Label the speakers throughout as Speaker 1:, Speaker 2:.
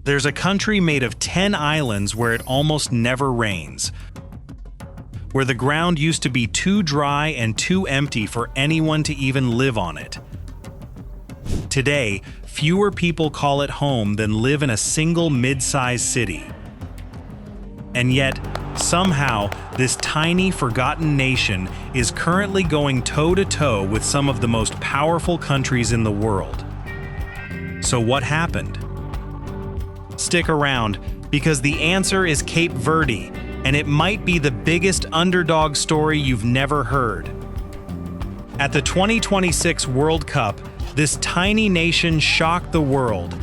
Speaker 1: There's a country made of 10 islands where it almost never rains, where the ground used to be too dry and too empty for anyone to even live on it. Today, fewer people call it home than live in a single mid-sized city. And yet, somehow, this tiny, forgotten nation is currently going toe-to-toe with some of the most powerful countries in the world. So what happened? Stick around, because the answer is Cape Verde, and it might be the biggest underdog story you've never heard. At the 2026 World Cup, this tiny nation shocked the world,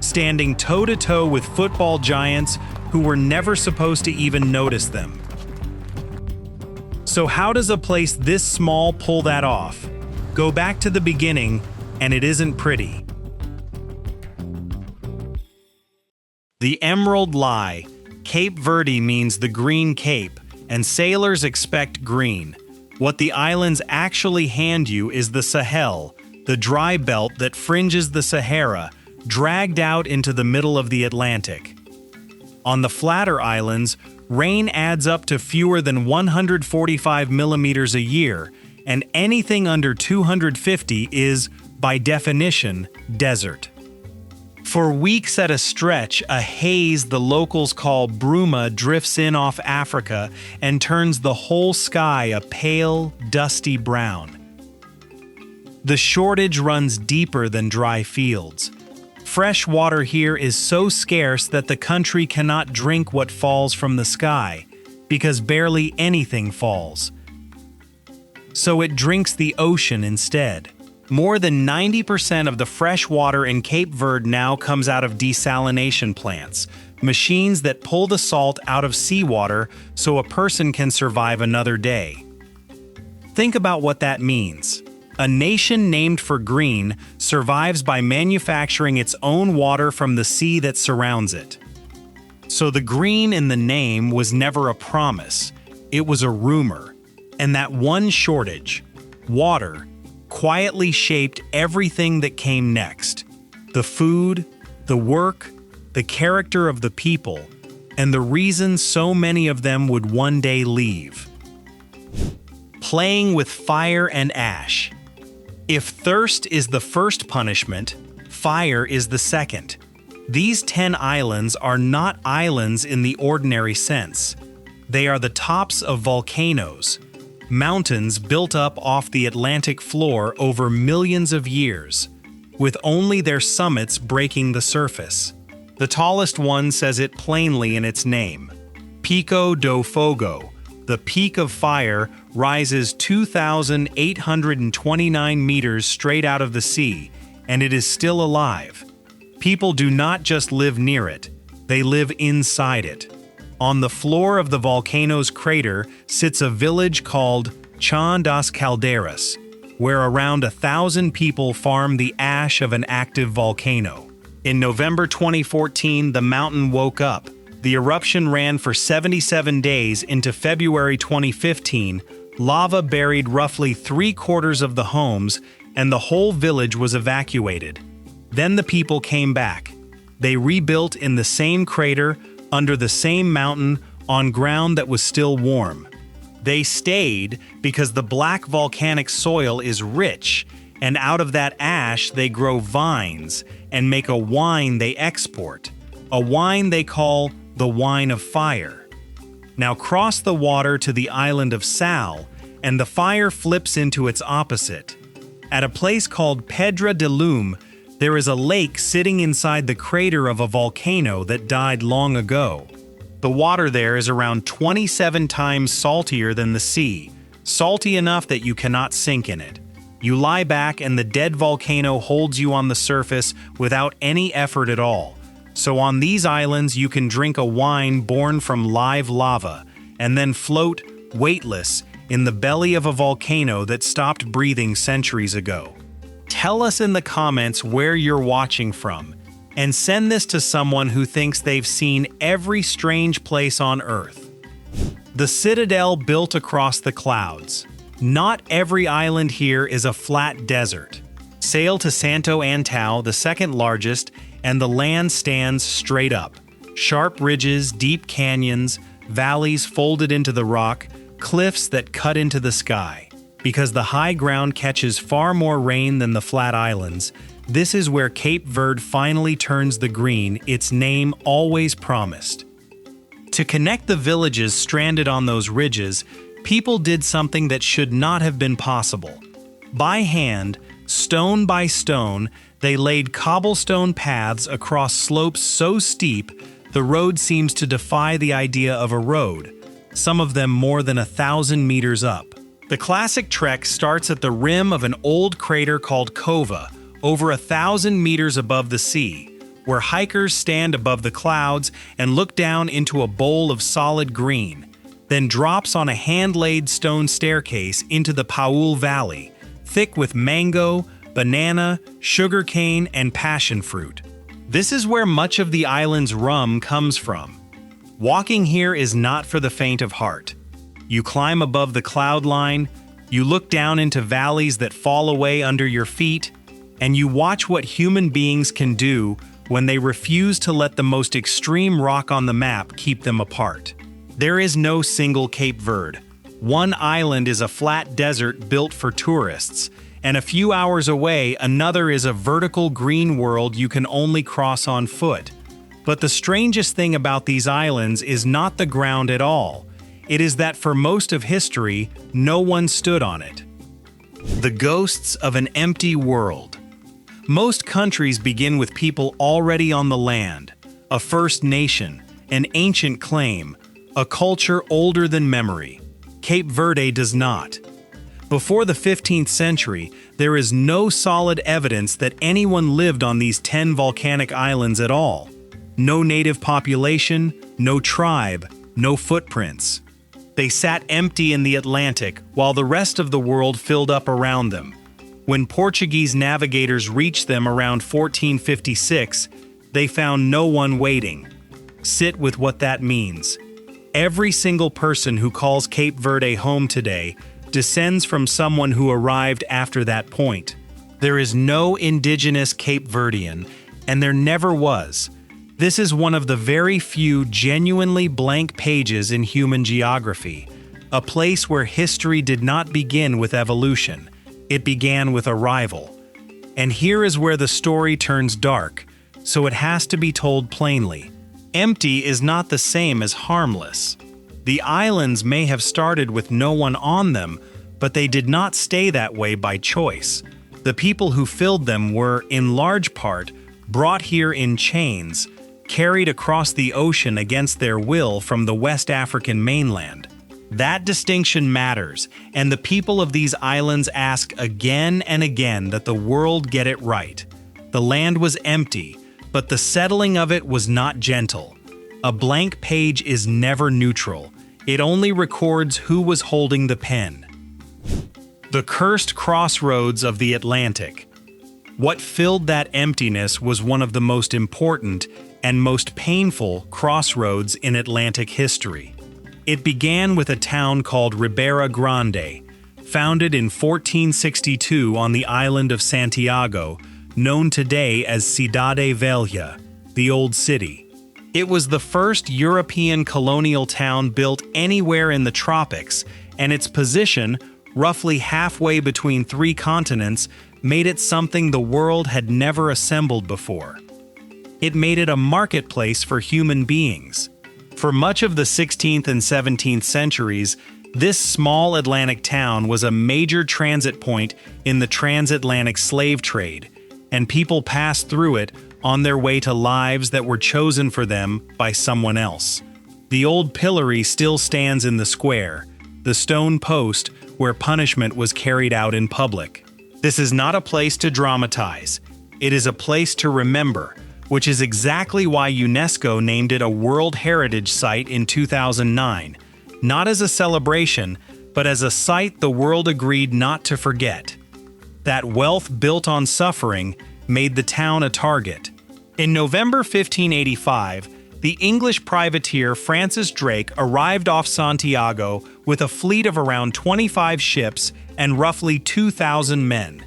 Speaker 1: standing toe-to-toe with football giants who were never supposed to even notice them. So how does a place this small pull that off? Go back to the beginning, and it isn't pretty. The Emerald Lie. Cape Verde means the Green Cape, and sailors expect green. What the islands actually hand you is the Sahel, the dry belt that fringes the Sahara, dragged out into the middle of the Atlantic. On the flatter islands, rain adds up to fewer than 145 millimeters a year, and anything under 250 is, by definition, desert. For weeks at a stretch, a haze the locals call bruma drifts in off Africa and turns the whole sky a pale, dusty brown. The shortage runs deeper than dry fields. Fresh water here is so scarce that the country cannot drink what falls from the sky, because barely anything falls. So it drinks the ocean instead. More than 90% of the fresh water in Cape Verde now comes out of desalination plants, machines that pull the salt out of seawater so a person can survive another day. Think about what that means. A nation named for green survives by manufacturing its own water from the sea that surrounds it. So the green in the name was never a promise, it was a rumor. And that one shortage, water, quietly shaped everything that came next. The food, the work, the character of the people, and the reason so many of them would one day leave. Playing with fire and ash. If thirst is the first punishment, fire is the second. These 10 islands are not islands in the ordinary sense. They are the tops of volcanoes, mountains built up off the Atlantic floor over millions of years, with only their summits breaking the surface. The tallest one says it plainly in its name. Pico do Fogo, the Peak of Fire, rises 2,829 meters straight out of the sea, and it is still alive. People do not just live near it, they live inside it. On the floor of the volcano's crater sits a village called Chão das Caldeiras, where around 1,000 people farm the ash of an active volcano. In November 2014, the mountain woke up. The eruption ran for 77 days into February 2015. Lava buried roughly 3/4 of the homes, and the whole village was evacuated. Then the people came back. They rebuilt in the same crater, under the same mountain, on ground that was still warm. They stayed because the black volcanic soil is rich, and out of that ash they grow vines and make a wine they export, a wine they call the wine of fire. Now cross the water to the island of Sal, and the fire flips into its opposite. At a place called Pedra de Lume, there is a lake sitting inside the crater of a volcano that died long ago. The water there is around 27 times saltier than the sea, salty enough that you cannot sink in it. You lie back and the dead volcano holds you on the surface without any effort at all. So on these islands you can drink a wine born from live lava, and then float, weightless, in the belly of a volcano that stopped breathing centuries ago. Tell us in the comments where you're watching from, and send this to someone who thinks they've seen every strange place on Earth. The citadel built across the clouds. Not every island here is a flat desert. Sail to Santo Antão, the second largest, and the land stands straight up. Sharp ridges, deep canyons, valleys folded into the rock, cliffs that cut into the sky. Because the high ground catches far more rain than the flat islands, this is where Cape Verde finally turns the green its name always promised. To connect the villages stranded on those ridges, people did something that should not have been possible. By hand, stone by stone, they laid cobblestone paths across slopes so steep the road seems to defy the idea of a road, some of them more than 1,000 meters up. The classic trek starts at the rim of an old crater called Cova, over 1,000 meters above the sea, where hikers stand above the clouds and look down into a bowl of solid green, then drops on a hand-laid stone staircase into the Paul Valley, thick with mango, banana, sugarcane, and passion fruit. This is where much of the island's rum comes from. Walking here is not for the faint of heart. You climb above the cloud line, you look down into valleys that fall away under your feet, and you watch what human beings can do when they refuse to let the most extreme rock on the map keep them apart. There is no single Cape Verde. One island is a flat desert built for tourists, and a few hours away, another is a vertical green world you can only cross on foot. But the strangest thing about these islands is not the ground at all. It is that for most of history, no one stood on it. The ghosts of an empty world. Most countries begin with people already on the land, a First Nation, an ancient claim, a culture older than memory. Cape Verde does not. Before the 15th century, there is no solid evidence that anyone lived on these 10 volcanic islands at all. No native population, no tribe, no footprints. They sat empty in the Atlantic while the rest of the world filled up around them. When Portuguese navigators reached them around 1456, they found no one waiting. Sit with what that means. Every single person who calls Cape Verde home today descends from someone who arrived after that point. There is no indigenous Cape Verdean, and there never was. This is one of the very few genuinely blank pages in human geography, a place where history did not begin with evolution. It began with arrival. And here is where the story turns dark, so it has to be told plainly. Empty is not the same as harmless. The islands may have started with no one on them, but they did not stay that way by choice. The people who filled them were, in large part, brought here in chains, carried across the ocean against their will from the West African mainland. That distinction matters, and the people of these islands ask again and again that the world get it right. The land was empty, but the settling of it was not gentle. A blank page is never neutral. It only records who was holding the pen. The cursed crossroads of the Atlantic. What filled that emptiness was one of the most important and most painful crossroads in Atlantic history. It began with a town called Ribeira Grande, founded in 1462 on the island of Santiago, known today as Cidade Velha, the Old City. It was the first European colonial town built anywhere in the tropics, and its position, roughly halfway between 3 continents, made it something the world had never assembled before. It made it a marketplace for human beings. For much of the 16th and 17th centuries, this small Atlantic town was a major transit point in the transatlantic slave trade, and people passed through it on their way to lives that were chosen for them by someone else. The old pillory still stands in the square, the stone post where punishment was carried out in public. This is not a place to dramatize. It is a place to remember, which is exactly why UNESCO named it a World Heritage Site in 2009, not as a celebration, but as a site the world agreed not to forget. That wealth built on suffering made the town a target. In November 1585, the English privateer Francis Drake arrived off Santiago with a fleet of around 25 ships and roughly 2,000 men.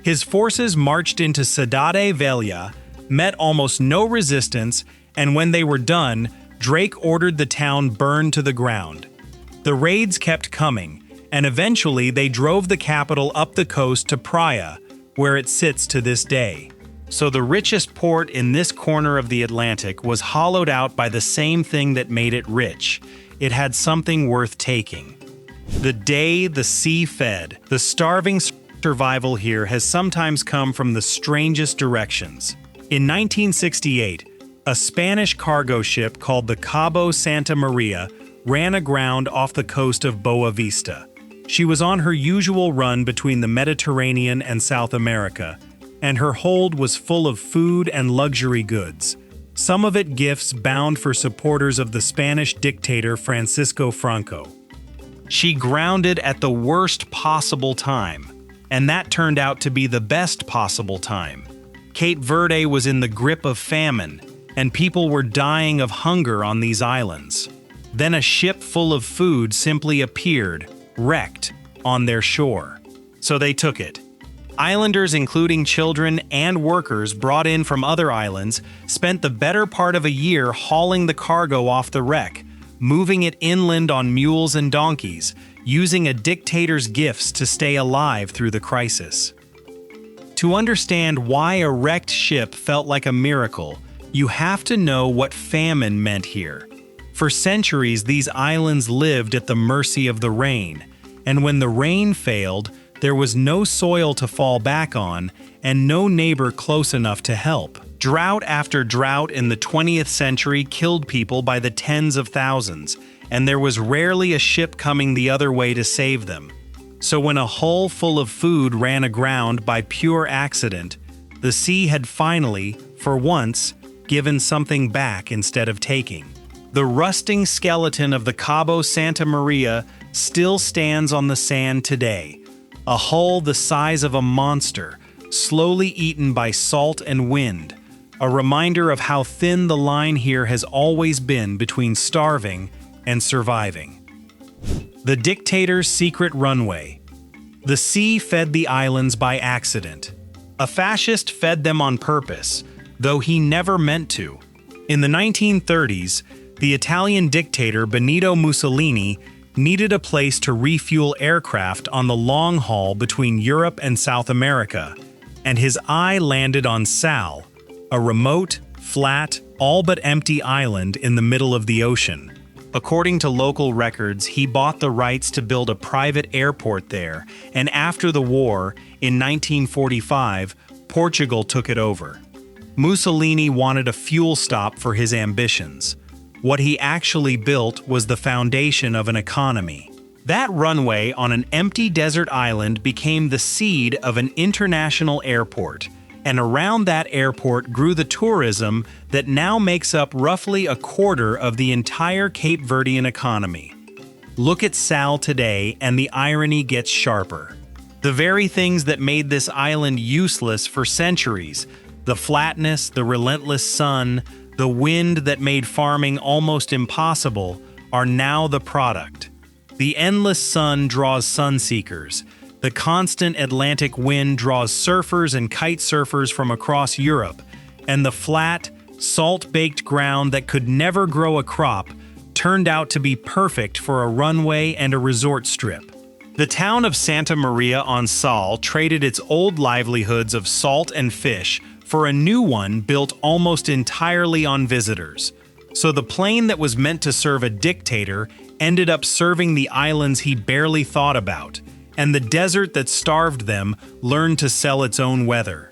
Speaker 1: His forces marched into Cidade Velha, met almost no resistance, and when they were done, Drake ordered the town burned to the ground. The raids kept coming, and eventually they drove the capital up the coast to Praia, where it sits to this day. So the richest port in this corner of the Atlantic was hollowed out by the same thing that made it rich. It had something worth taking. The day the sea fed, the starving survival here has sometimes come from the strangest directions. In 1968, a Spanish cargo ship called the Cabo Santa Maria ran aground off the coast of Boa Vista. She was on her usual run between the Mediterranean and South America, and her hold was full of food and luxury goods, some of it gifts bound for supporters of the Spanish dictator Francisco Franco. She grounded at the worst possible time, and that turned out to be the best possible time. Cape Verde was in the grip of famine, and people were dying of hunger on these islands. Then a ship full of food simply appeared, wrecked, on their shore. So they took it. Islanders, including children and workers brought in from other islands, spent the better part of a year hauling the cargo off the wreck, moving it inland on mules and donkeys, using a dictator's gifts to stay alive through the crisis. To understand why a wrecked ship felt like a miracle, you have to know what famine meant here. For centuries, these islands lived at the mercy of the rain, and when the rain failed, there was no soil to fall back on and no neighbor close enough to help. Drought after drought in the 20th century killed people by the tens of thousands, and there was rarely a ship coming the other way to save them. So when a hull full of food ran aground by pure accident, the sea had finally, for once, given something back instead of taking. The rusting skeleton of the Cabo Santa Maria still stands on the sand today, a hull the size of a monster, slowly eaten by salt and wind, a reminder of how thin the line here has always been between starving and surviving. The dictator's secret runway. The sea fed the islands by accident. A fascist fed them on purpose, though he never meant to. In the 1930s, the Italian dictator Benito Mussolini needed a place to refuel aircraft on the long haul between Europe and South America, and his eye landed on Sal, a remote, flat, all but empty island in the middle of the ocean. According to local records, he bought the rights to build a private airport there, and after the war, in 1945, Portugal took it over. Mussolini wanted a fuel stop for his ambitions. What he actually built was the foundation of an economy. That runway on an empty desert island became the seed of an international airport, and around that airport grew the tourism that now makes up roughly a quarter of the entire Cape Verdean economy. Look at Sal today and the irony gets sharper. The very things that made this island useless for centuries, the flatness, the relentless sun, the wind that made farming almost impossible, are now the product. The endless sun draws sunseekers. The constant Atlantic wind draws surfers and kite surfers from across Europe. And the flat, salt-baked ground that could never grow a crop turned out to be perfect for a runway and a resort strip. The town of Santa Maria on Sal traded its old livelihoods of salt and fish for a new one built almost entirely on visitors. So the plane that was meant to serve a dictator ended up serving the islands he barely thought about, and the desert that starved them learned to sell its own weather.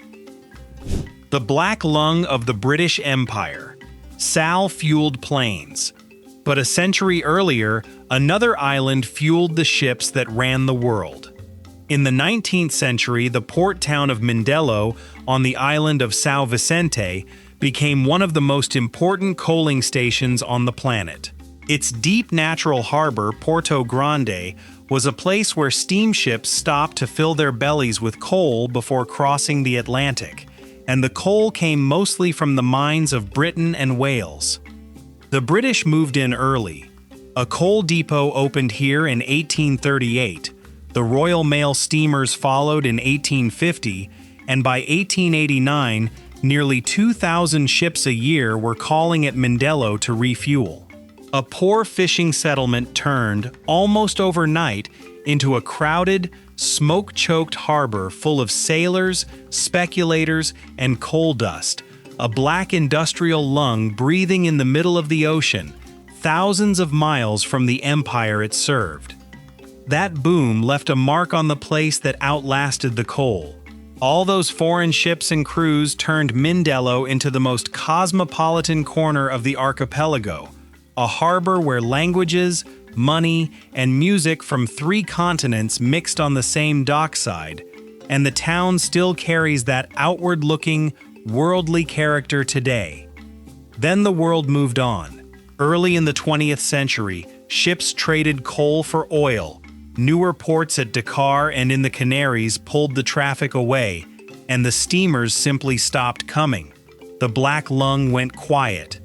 Speaker 1: The black lung of the British Empire. Sal fueled planes. But a century earlier, another island fueled the ships that ran the world. In the 19th century, the port town of Mindelo on the island of São Vicente became one of the most important coaling stations on the planet. Its deep natural harbor, Porto Grande, was a place where steamships stopped to fill their bellies with coal before crossing the Atlantic, and the coal came mostly from the mines of Britain and Wales. The British moved in early. A coal depot opened here in 1838, the Royal Mail steamers followed in 1850, and by 1889, Nearly 2,000 ships a year were calling at Mindelo to refuel. A poor fishing settlement turned, almost overnight, into a crowded, smoke-choked harbor full of sailors, speculators, and coal dust, a black industrial lung breathing in the middle of the ocean, thousands of miles from the empire it served. That boom left a mark on the place that outlasted the coal. All those foreign ships and crews turned Mindelo into the most cosmopolitan corner of the archipelago, a harbor where languages, money, and music from 3 continents mixed on the same dockside, and the town still carries that outward-looking, worldly character today. Then the world moved on. Early in the 20th century, ships traded coal for oil. Newer ports at Dakar and in the Canaries pulled the traffic away, and the steamers simply stopped coming. The black lung went quiet.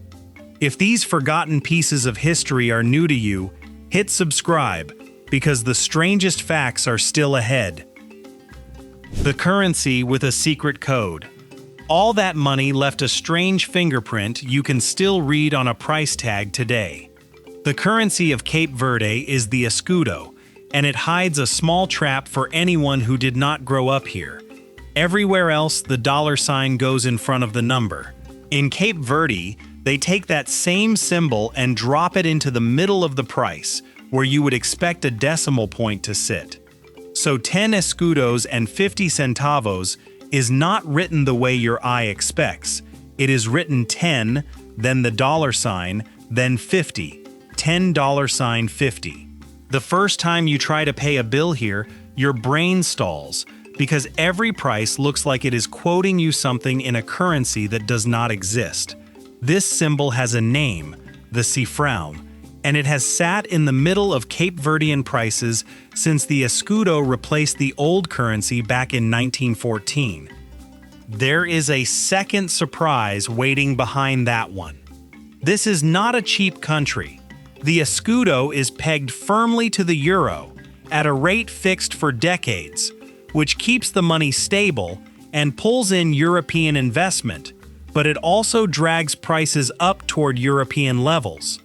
Speaker 1: If these forgotten pieces of history are new to you, hit subscribe, because the strangest facts are still ahead. The currency with a secret code. All that money left a strange fingerprint you can still read on a price tag today. The currency of Cape Verde is the escudo, and it hides a small trap for anyone who did not grow up here. Everywhere else, the dollar sign goes in front of the number. In Cape Verde, they take that same symbol and drop it into the middle of the price, where you would expect a decimal point to sit. So 10 escudos and 50 centavos is not written the way your eye expects. It is written 10, then the dollar sign, then 50. $10 50. The first time you try to pay a bill here, your brain stalls, because every price looks like it is quoting you something in a currency that does not exist. This symbol has a name, the cifrão, and it has sat in the middle of Cape Verdean prices since the escudo replaced the old currency back in 1914. There is a second surprise waiting behind that one. This is not a cheap country. The escudo is pegged firmly to the euro, at a rate fixed for decades, which keeps the money stable and pulls in European investment, but it also drags prices up toward European levels.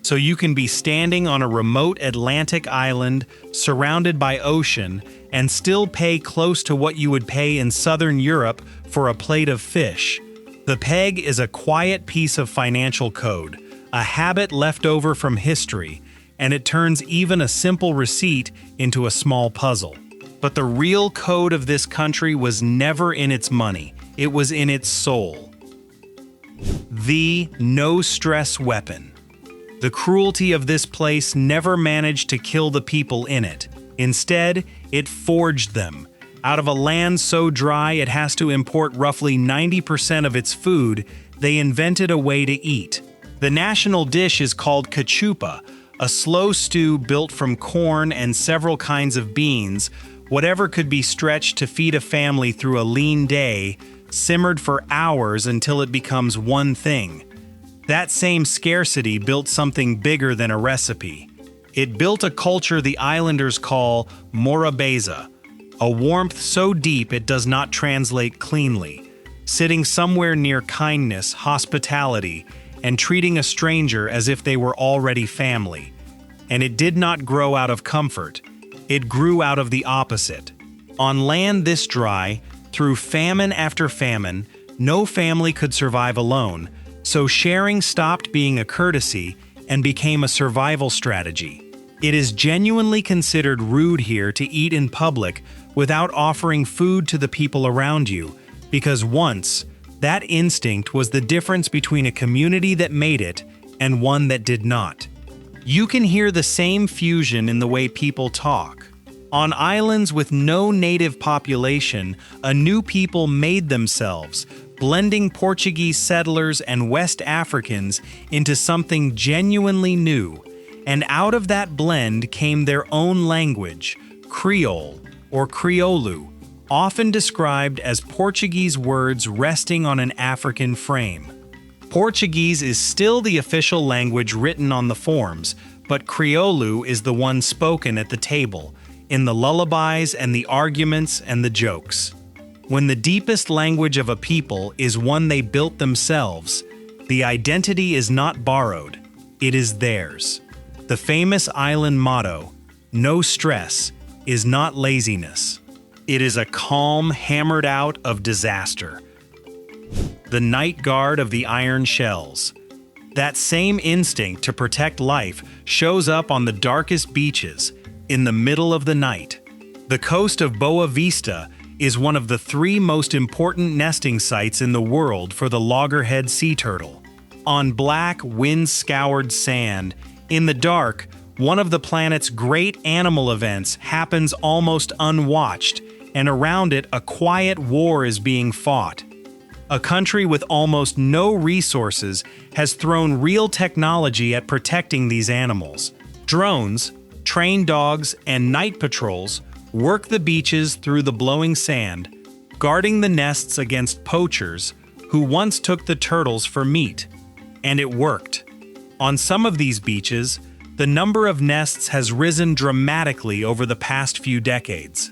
Speaker 1: So you can be standing on a remote Atlantic island surrounded by ocean and still pay close to what you would pay in Southern Europe for a plate of fish. The peg is a quiet piece of financial code, a habit left over from history, and it turns even a simple receipt into a small puzzle. But the real code of this country was never in its money, it was in its soul. The no-stress weapon. The cruelty of this place never managed to kill the people in it. Instead, it forged them. Out of a land so dry it has to import roughly 90% of its food, they invented a way to eat. The national dish is called Cachupa, a slow stew built from corn and several kinds of beans, whatever could be stretched to feed a family through a lean day, simmered for hours until it becomes one thing. That same scarcity built something bigger than a recipe. It built a culture the islanders call morabeza, a warmth so deep it does not translate cleanly, sitting somewhere near kindness, hospitality, and treating a stranger as if they were already family. And it did not grow out of comfort. It grew out of the opposite. On land this dry, through famine after famine, no family could survive alone, so sharing stopped being a courtesy and became a survival strategy. It is genuinely considered rude here to eat in public without offering food to the people around you, because once, that instinct was the difference between a community that made it and one that did not. You can hear the same fusion in the way people talk. On islands with no native population, a new people made themselves, blending Portuguese settlers and West Africans into something genuinely new. And out of that blend came their own language, Creole or Crioulo, often described as Portuguese words resting on an African frame. Portuguese is still the official language written on the forms, but Crioulo is the one spoken at the table, in the lullabies and the arguments and the jokes. When the deepest language of a people is one they built themselves, the identity is not borrowed, it is theirs. The famous island motto, "No stress," is not laziness. It is a calm hammered out of disaster. The night guard of the iron shells. That same instinct to protect life shows up on the darkest beaches, in the middle of the night. The coast of Boa Vista is one of the 3 most important nesting sites in the world for the loggerhead sea turtle. On black, wind-scoured sand, in the dark, one of the planet's great animal events happens almost unwatched, and around it a quiet war is being fought. A country with almost no resources has thrown real technology at protecting these animals. Drones, trained dogs, and night patrols work the beaches through the blowing sand, guarding the nests against poachers who once took the turtles for meat. And it worked. On some of these beaches, the number of nests has risen dramatically over the past few decades.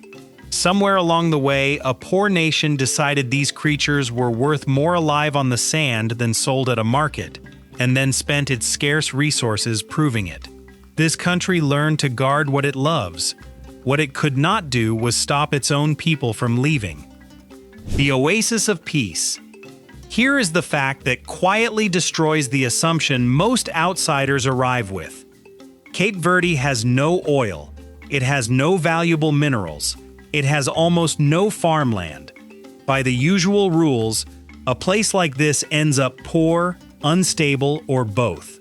Speaker 1: Somewhere along the way, a poor nation decided these creatures were worth more alive on the sand than sold at a market, and then spent its scarce resources proving it. This country learned to guard what it loves. What it could not do was stop its own people from leaving. The oasis of peace. Here is the fact that quietly destroys the assumption most outsiders arrive with. Cape Verde has no oil. It has no valuable minerals. It has almost no farmland. By the usual rules, a place like this ends up poor, unstable, or both.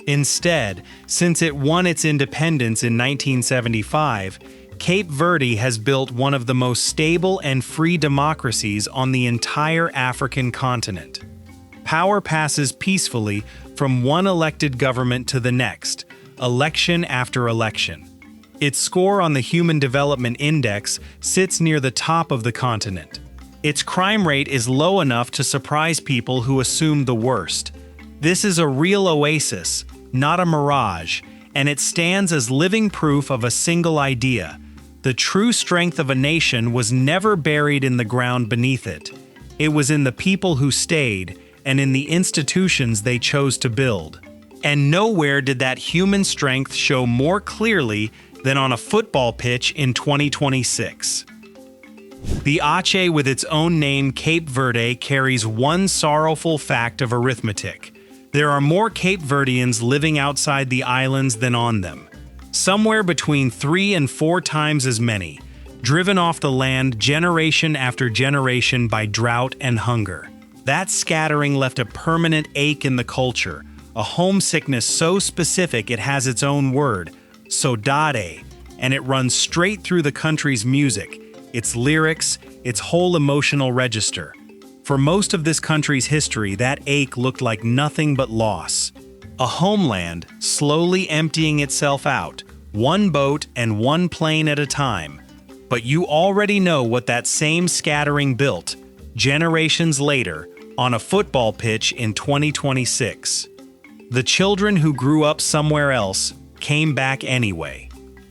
Speaker 1: Instead, since it won its independence in 1975, Cape Verde has built one of the most stable and free democracies on the entire African continent. Power passes peacefully from one elected government to the next, election after election. Its score on the Human Development Index sits near the top of the continent. Its crime rate is low enough to surprise people who assume the worst. This is a real oasis, not a mirage, and it stands as living proof of a single idea. The true strength of a nation was never buried in the ground beneath it. It was in the people who stayed and in the institutions they chose to build. And nowhere did that human strength show more clearly than on a football pitch in 2026. The Aceh with its own name, Cape Verde, carries one sorrowful fact of arithmetic. There are more Cape Verdeans living outside the islands than on them. Somewhere between 3 and 4 times as many, driven off the land generation after generation by drought and hunger. That scattering left a permanent ache in the culture, a homesickness so specific it has its own word, saudade, and it runs straight through the country's music, its lyrics, its whole emotional register. For most of this country's history, that ache looked like nothing but loss. A homeland slowly emptying itself out, one boat and one plane at a time. But you already know what that same scattering built, generations later, on a football pitch in 2026. The children who grew up somewhere else came back anyway.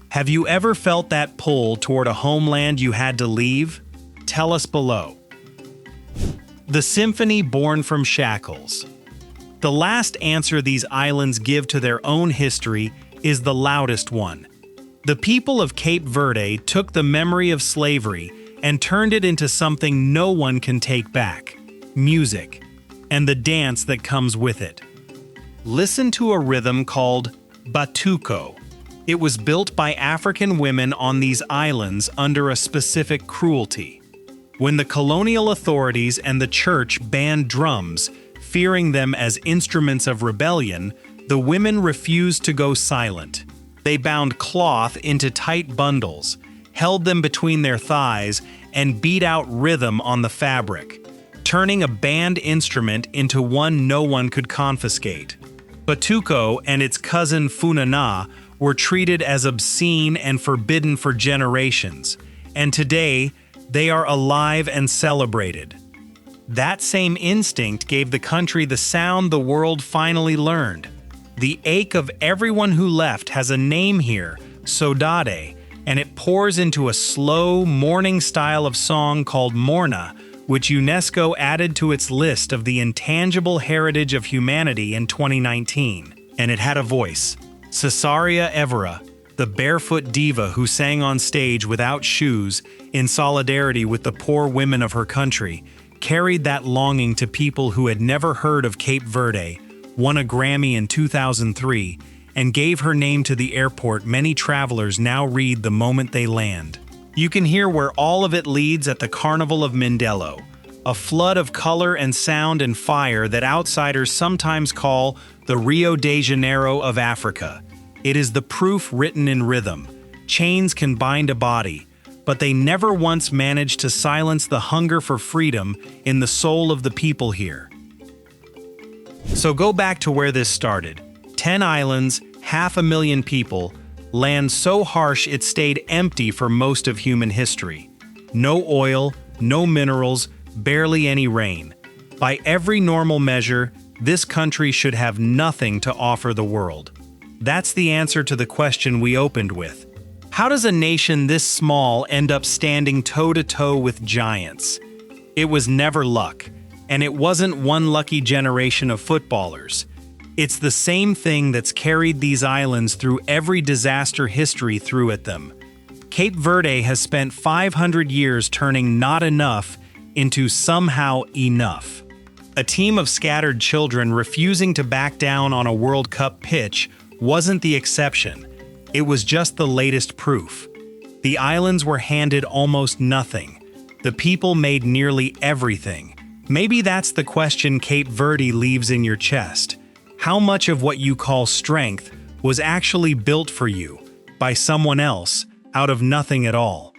Speaker 1: Have you ever felt that pull toward a homeland you had to leave? Tell us below. The symphony born from shackles. The last answer these islands give to their own history is the loudest one. The people of Cape Verde took the memory of slavery and turned it into something no one can take back: music, and the dance that comes with it. Listen to a rhythm called Batuco. It was built by African women on these islands under a specific cruelty. When the colonial authorities and the church banned drums, fearing them as instruments of rebellion, the women refused to go silent. They bound cloth into tight bundles, held them between their thighs, and beat out rhythm on the fabric, turning a banned instrument into one no one could confiscate. Batuco and its cousin Funana were treated as obscene and forbidden for generations, and today they are alive and celebrated. That same instinct gave the country the sound the world finally learned. The ache of everyone who left has a name here, saudade, and it pours into a slow, mourning style of song called Morna, which UNESCO added to its list of the intangible heritage of humanity in 2019. And it had a voice. Cesaria Evora, the barefoot diva who sang on stage without shoes in solidarity with the poor women of her country, carried that longing to people who had never heard of Cape Verde, won a Grammy in 2003, and gave her name to the airport many travelers now read the moment they land. You can hear where all of it leads at the Carnival of Mindelo, a flood of color and sound and fire that outsiders sometimes call the Rio de Janeiro of Africa. It is the proof written in rhythm. Chains can bind a body, but they never once managed to silence the hunger for freedom in the soul of the people here. So go back to where this started. 10 islands, 500,000 people, land so harsh it stayed empty for most of human history. No oil, no minerals, barely any rain. By every normal measure, this country should have nothing to offer the world. That's the answer to the question we opened with. How does a nation this small end up standing toe-to-toe with giants? It was never luck, and it wasn't one lucky generation of footballers. It's the same thing that's carried these islands through every disaster history threw at them. Cape Verde has spent 500 years turning not enough into somehow enough. A team of scattered children refusing to back down on a World Cup pitch wasn't the exception. It was just the latest proof. The islands were handed almost nothing. The people made nearly everything. Maybe that's the question Cape Verde leaves in your chest. How much of what you call strength was actually built for you by someone else out of nothing at all?